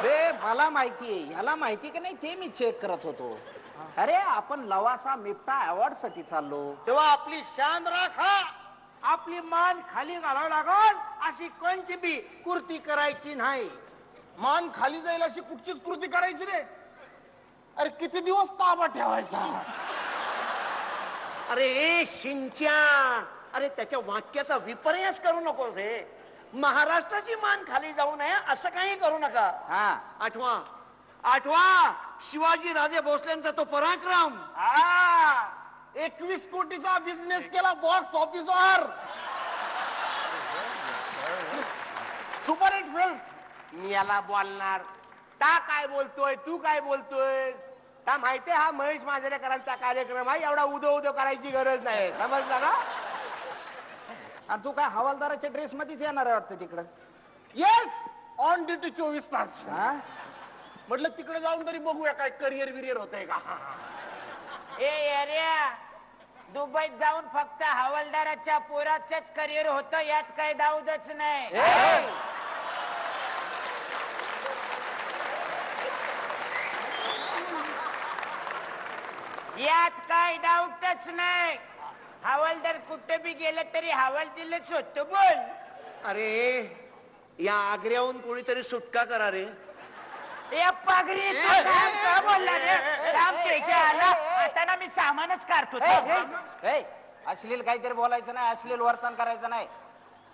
अरे मला माहितीये, ह्याला माहिती का नाही ते मी चेक करत होतो. अरे आपण लवासा मिफ्ता अवॉर्ड साठी चाललो. तेव्हा आपली शान राखा, आपली मान खाली घालावं लागल, अशी कोणची बी कृती करायची नाही. मान खाली जाईल अशी कुठचीच कृती करायची रे. अरे किती दिवस ताबा ठेवायचा. अरे शिंच्या, अरे त्याच्या वाक्याचा विपर्यास करू नकोस हे. महाराष्ट्राची मान खाली जाऊ नये असं काही करू नका. हा आठवा आठवा शिवाजी राजे भोसलेंचा तो पराक्रम. 21 कोटीचा बिझनेस केला बॉक्स ऑफिसवर. Superhit film. मी याला बोलणार ता काय बोलतोय, तू काय बोलतोय. का माहितीये हा महेश मांजरेकरांचा कार्यक्रम आहे, एवढा उदो उदो करायची गरज नाही. समजला ना. आणि तू काय हवालदाराच्या ड्रेस मध्येच येणार आहे वाटतं तिकडं. येस, ऑन ड्युटी 24 तास. हा म्हटलं तिकडे जाऊन तरी बघूया काय करिअर बिरियर होतंय का. दुबईत जाऊन फक्त हवालदाराच्या पोराचंच करिअर होतं, यात काही दाऊदच नाही. यात काय डाऊटच नाही. हवालदार कुठे बी गेलं तरी हवालदिलच होतं. बोल. अरे या आग्र्याहून कोणीतरी सुटका करा रे. या पागरी का बोलला रे. आला आता ना मी सामानच काढतो. अश्लील काहीतरी बोलायचं नाही, अश्लील वर्तन करायचं नाही.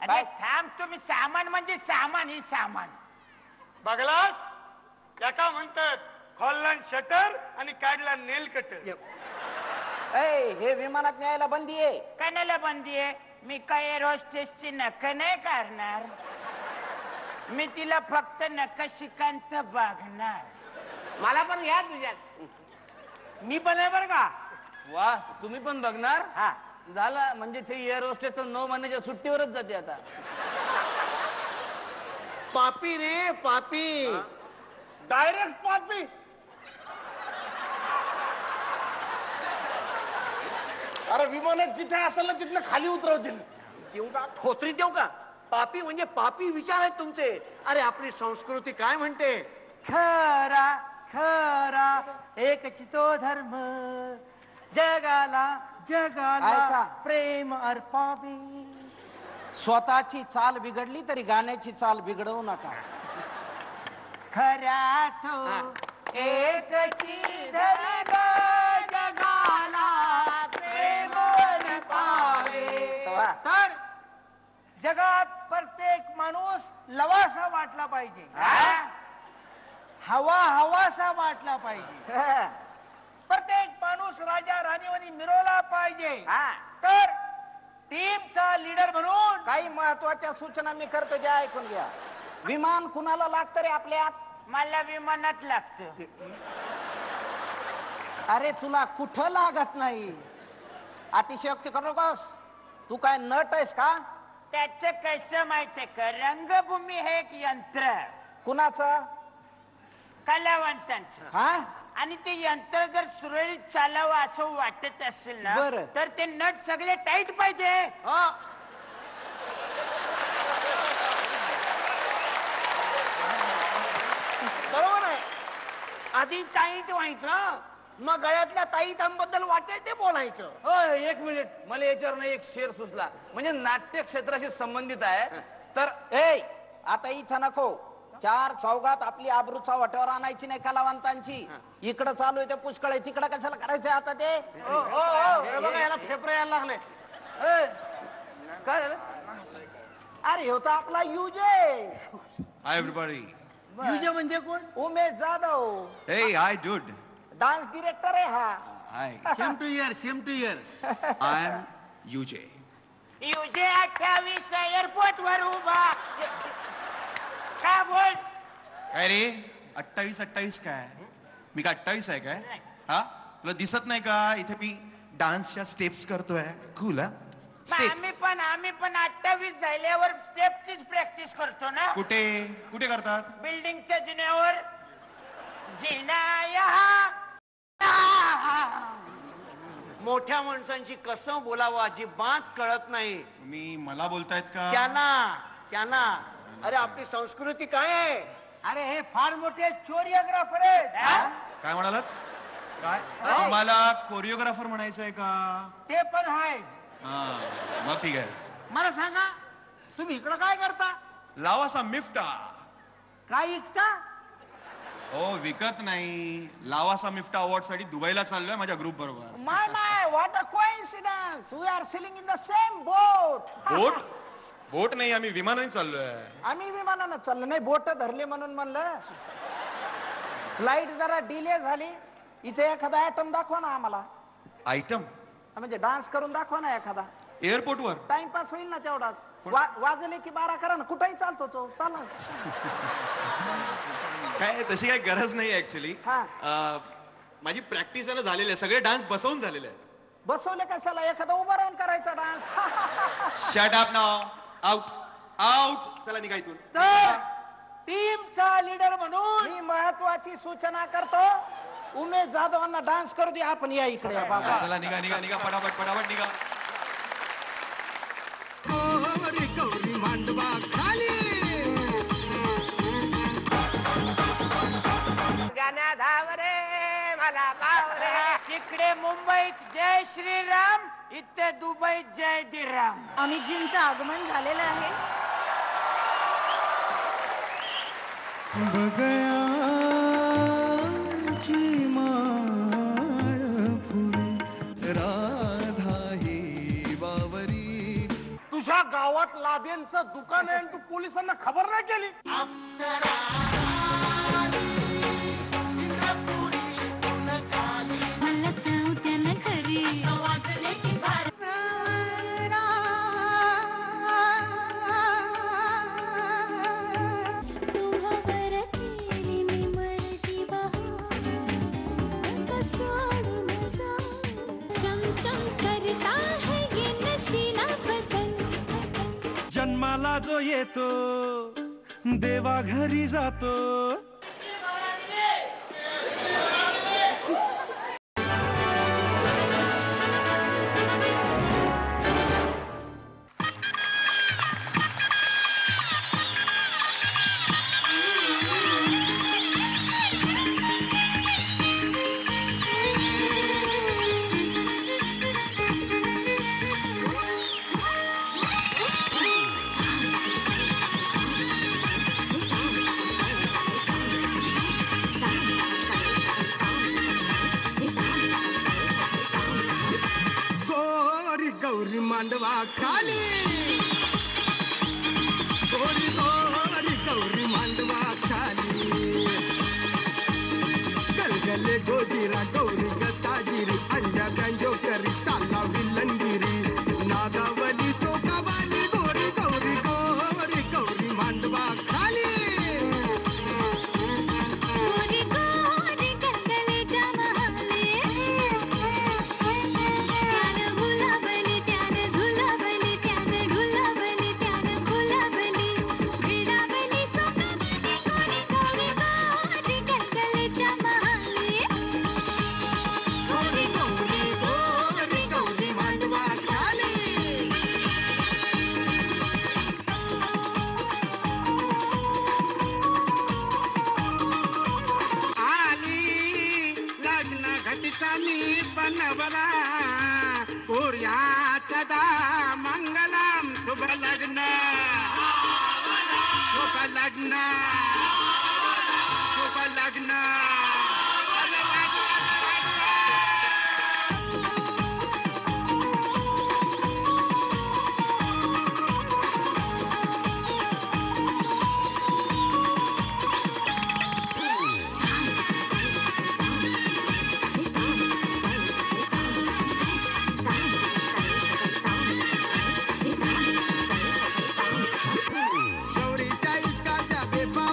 अरे थांब, तुम्ही सामान म्हणजे सामान, ही सामान. बघलास याका म्हणतात खोलला शटर आणि काढला नेल कटर. हे विमानात न्यायला बंदी आहे. कणाला बंदी आहे. मी काय एअर होस्टेसची नख नाही करणार. मी तिला फक्त नखशिकांत बघणार. मला पण घ्या तुझ्यात. मी पण आहे बरं का. वा, तुम्ही पण बघणार. हा झाला म्हणजे ते एअर होस्टेस 9 महिन्याच्या सुट्टीवरच जाते आता. पापी रे पापी. डायरेक्ट पापी. अरे विमानात जिथे असेल ना तिथनं खाली उतरवतील. देऊ का थोतरी देऊ का. पापी म्हणजे पापी विचार आहेत तुमचे. अरे आपली संस्कृती काय म्हणते. खरा खरा एकच तो धर्म, जगाला जगाला ऐका. प्रेम अर्पावी. स्वतःची चाल बिघडली तरी गाण्याची चाल बिघडवू नका. खरा तो एकची धर्म, जगाला प्रेम अर्पावे. तर जगात प्रत्येक माणूस लवासा वाटला पाहिजे. हवा हवासा वाटला पाहिजे. प्रत्येक माणूस राजा राणीवाणी मिरवला पाहिजे. तर टीमचा लीडर म्हणून काही महत्वाच्या सूचना मी करतो, ज्या ऐकून घ्या. विमान कुणाला लागतं रे आपल्यात. मला विमानात लागतं. अरे तुला कुठं लागत नाही. अतिशयोक्ती करू नकोस. तू काय नट आहेस का. त्याचं कसं माहितीये का, रंगभूमी हे एक यंत्र. कुणाचं. कलावंतांचं. हा आणि ते यंत्र जर सुरळीत चालावं असं वाटत असेल ना, बरं. तर ते नट सगळे टाईट पाहिजे. बरोबर आहे. आधी टाईट व्हायचं, मग गळ्यातल्या ताईतांबद्दल वाटेल ते बोलायचं. एक मिनिट, मला याच्यावर एक शेर सुचला. म्हणजे नाट्य क्षेत्राशी संबंधित आहे. तर आता इथं नको. 4 चौघात आपली आबरूचा वट्यावर आणायची नाही कलावंतांची. इकडं चालू आहे ते पुष्कळ आहे, तिकडं कशाला करायचंय आता ते. हे बघा याला फेफरे यायला लागले. काय झालं. अरे होता आपला युजे. Hi everybody. युजे म्हणजे कोण. Umesh Jadhav. Hey, hi dude. Dance director आहे हा. Hi. Same to year, same to year. I am UJ. UJ 28 airport वर उभा. काय बोल. काय रे 28 काय. मी काय 28 आहे काय. हा तुला दिसत नाही का इथे मी डान्सच्या स्टेप्स करतोय. कूल. आम्ही पण 28 झाल्यावर स्टेपचीच प्रॅक्टिस करतो ना. कुठे कुठे करतात. बिल्डिंगच्या जिन्यावर. मोठ्या माणसांची कसं बोलावं अजिबात कळत नाही. मला बोलतायत का. त्यांना अरे आपली संस्कृती काय आहे. अरे हे फार मोठे चोरिओग्राफर आहेत हा? काय म्हणालात? काय तुम्हाला कोरिओग्राफर म्हणायचं आहे का? ते पण आहे. हा मग ठीक आहे. मला सांगा तुम्ही इकडं काय करता? लावासा मिफ्टा. काय इकता? हो विकत नाही, लावासा मिफ्टा अवॉर्ड साठी दुबईला चाललोय माझ्या ग्रुप बरोबर. My what a coincidence, we are sailing in the same boat. Boat? Boat नाही, आम्ही विमानाने चाललोय. आम्ही विमानानं चाललो नाही, बोट धरले म्हणून म्हणलं. फ्लाईट जरा डिले झाली. इथे एखादा आयटम दाखवा ना आम्हाला. आयटम म्हणजे डान्स करून दाखवा ना एखादा. एअरपोर्ट वर टाइमपास होईल ना तेवढाच. वाजले की 12 करा ना, कुठेही चालतो तो. चाला काय तशी काही गरज नाही ऍक्च्युली. हा. माझी प्रॅक्टिस आहे ना झालेली आहे, सगळे डान्स बसवून झालेले आहेत. बसवले कशाला, एखादा उभा राहून करायचा dance. Shut up now. Out out. चला निघा इथून. तर टीमचा लीडर म्हणून मी महत्वाची सूचना करतो, उमेश जाधवांना डान्स करू दे. आपण या इकडे या बाबा. चला निघा निघा निघा पटापट पटापट निघा. गाण्या धाव रे मला पाव रे. तिकडे मुंबईत जय श्रीराम, इथे दुबईत जय श्रीराम. अमितजींचं आगमन झालेलं आहे. बगळ्याची माळ फुले राधा ही बावरी. तुझ्या गावात लादेंचं दुकान आहे आणि तू पोलिसांना खबर नाही केली. मला चावत्या ना खरी वाजले की तुम्हावर केली मी मरती बहार सोडून जा. चमचम करता है ये नशीला बदन. जन्माला जो येतो देवा घरी जातो. गौरी मांडवा खाली. गोरी गोरी गौरी मांडवा खाली. गलगले गोजीरा गौरी गताजिरी अंड्या गंजो करी चाला विलंगिरी. नागावली चोकावाली गोरी गौरी गोरी गौरी मांडवा खाली. गोरी गोरी गंगलेच्या महाले. त्यानं गुलाबली त्यानं झुलाबली त्यानं ढुलाबली त्यानं फुलाबली. भिडाबली सोकाबली गोरी गौरी गोरी गंगलेच्या महाले. गोरी गौरी गोरी गौरी मांडवा खाली. आली लग्न घटिताली बनवला पोर्याचा दा मंगलम. शुभ लग्न शुभ लग्न शुभ लग्न. गौरीच्या इचकाच्या बेपा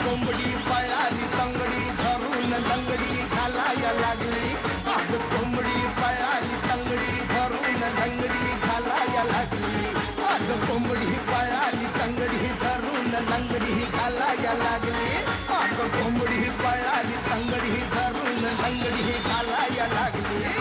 कोंबडी पळाली तंगडी धरून लंगडी घालाया लागली अग कोंबडी पळाली तंगडी धरून लंगडी घालाया लागली अग कोंबडी पळाली तंगडी धरून लंगडी घालाया लागली अग कोंबडी पळाली तंगडी धरून लंगडी घालाया लागली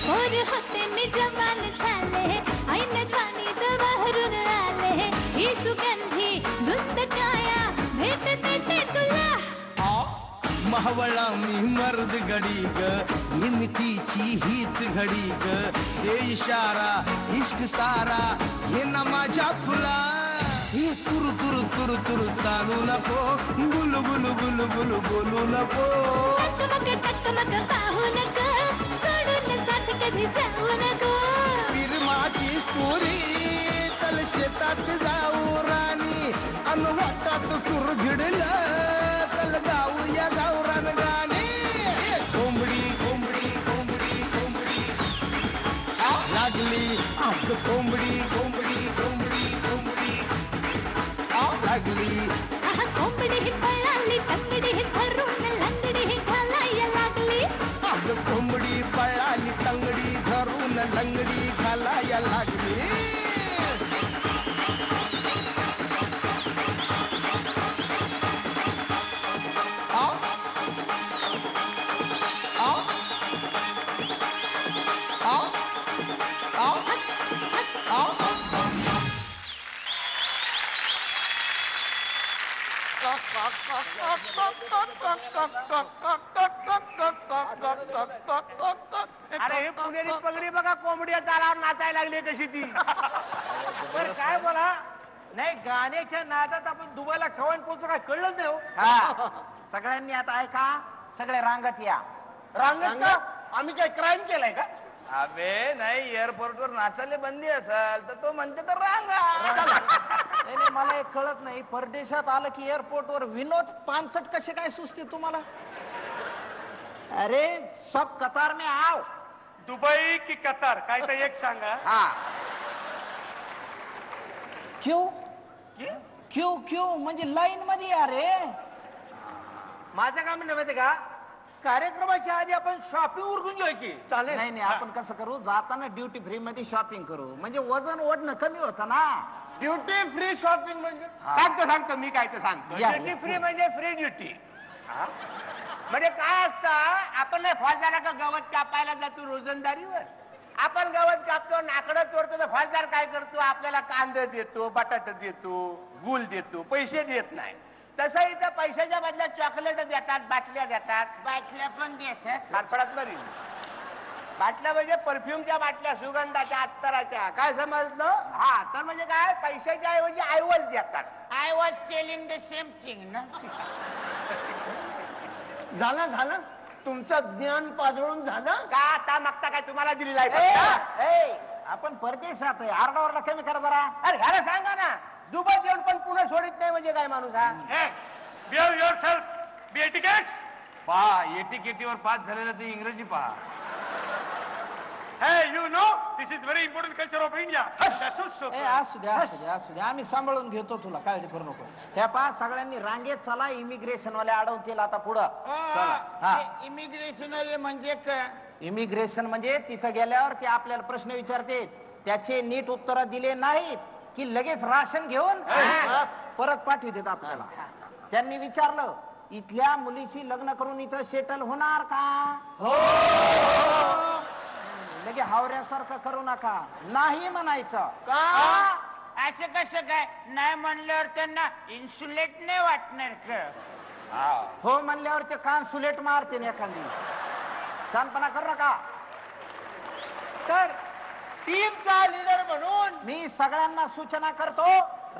और होते में जवान झाले ऐन जवानी दवारून आले ही सुगंधी धुंद काया भेट देते तुला मावळा मी मर्द घडी ग ही मिठीची हीच घडी ग दे इशारा इश्क सारा हे ना माझ्या फुला हे तुरु तुरु तुरु तुरु चालू नको गुलू गुलू गुलू गुलू बोलू नको टकमक पाहू नको सोडून साथ कधी जाऊ नको फिरमाची स्टोरी चल शेतात जाऊ राणी अनवाटात सुर भिडलं चल गाऊया गावरान गाणी कोंबडी कोंबडी कोंबडी कोंबडी लागली आग कोंबडी कोंबडी कोंबडी कोंबडी लागली आहा कोंबडी पळाली तंगडी धरून लंगडी घालाया लागली आग कोंबडी पळाली तंगडी धरून लंगडी घालाया लागली अरे हे पुणेरी पगडी बघा कोंबड्या तालावर नाचायला लागली कशी ती बरं काय बोला नाही गाण्याच्या नादात आपण दुबईला खवान पोहोचतो काय कळलंच नाही हो हा सगळ्यांनी आता ऐका सगळे रांगत या रांगत का आम्ही काय क्राईम केलाय का अबे नाही एअरपोर्टवर नाचायला बंदी असेल तर तो म्हणते तर रांगा नाही, नाही, मला एक कळत नाही परदेशात आलं की एअरपोर्टवर विनोद पानसट कसे काय सुचते तुम्हाला अरे सब कतार में आओ दुबई की कतार काय तर एक सांगा हा क्यों क्यों क्यों म्हणजे लाईन मध्ये या रे माझं काम नव्हते का कार्यक्रमाच्या आधी आपण शॉपिंग उरकून घेऊ की चालेल नाही नाही आपण कसं करू जाताना ड्युटी फ्री मध्ये शॉपिंग करू म्हणजे वजन ओढणं कमी होतं ना ड्युटी फ्री शॉपिंग म्हणजे सांगतो मी काय तर सांगतो या. ड्युटी फ्री म्हणजे फ्री ड्युटी म्हणजे काय असतं आपण नाही फौजदारा का गवत कापायला जातो रोजंदारीवर आपण गवत कापतो नाकडं तोडतो तर फौजदार काय करतो आपल्याला कांदा देतो बटाटा देतो गुळ देतो पैसे देत नाही तसं इथं पैशाच्या बदल्यात चॉकलेट देतात बाटल्या पण देतात सारपडात बरी बाटल्या म्हणजे परफ्यूमच्या बाटल्या सुगंधाच्या अत्तराच्या काय समजलं हा तर म्हणजे काय पैशाच्या ऐवजी आयवॉज देतात I was telling the same thing ना झालं तुमचं ज्ञान पाजळून झालं का आता मागता काय तुम्हाला दिलेला ए, आहे ए, आपण परदेशात आहे आरडाओरडा कमी करा जरा अरे ह्याला सांगा ना दुबई येऊन पण पुन्हा सोडित नाही म्हणजे काय माणूस हा बिहेव युअरसेल्फ बी एटिकेट्स पहा एटीकेटीवर पास झालेलं ते इंग्रजी पहा Hey, you know, this is very important culture of India. ए असू द्या आम्ही सांभाळून घेतो तुला काळजी करू नको ह्या पा सगळ्यांनी रांगेत चला इमिग्रेशन वाले अडवतील आता पुढं चला हा इमिग्रेशन म्हणजे इमिग्रेशन म्हणजे तिथं गेल्यावर ते आपल्याला प्रश्न विचारते त्याचे नीट उत्तर दिले नाहीत की लगेच राशन घेऊन परत पाठवतात आपल्याला त्यांनी विचारलं इथल्या मुलीशी लग्न करून इथं सेटल होणार का लगे हावऱ्यासारखं करू नका नाही म्हणायचं असं कसं काय नाही म्हणल्यावर त्यांना इन्सुलेट नाही वाटणार का हो म्हणल्यावर ते कान सुलेट मारते ना एखादी. शांतपणा कर नका. तर टीमचा लीडर म्हणून मी सगळ्यांना सूचना करतो,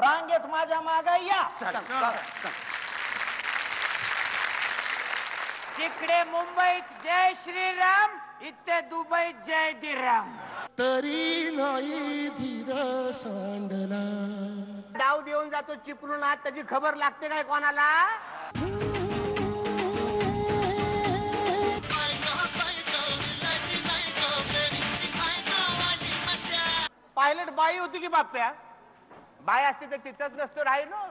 रांगेत माझ्या मागे या. तिकडे मुंबईत जय श्रीराम, इथे दुबईत जय दिराम. तरी नाही धीर सांडला. डाव देऊन जातो चिपळूण, आज त्याची खबर लागते काय कोणाला? पायलट बाई होती की बाप्या? बाई असते तर तिथंच नसतो राहिलो.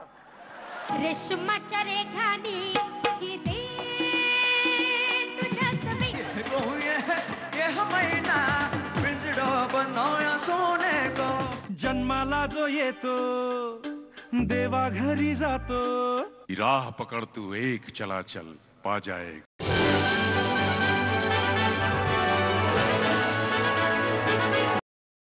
रेशमाच्या रेखानी किती तुझ्या जन्माला जो येतो देवा घरी जातो. राह पकड़ तू एक चला चल, पा जाएगा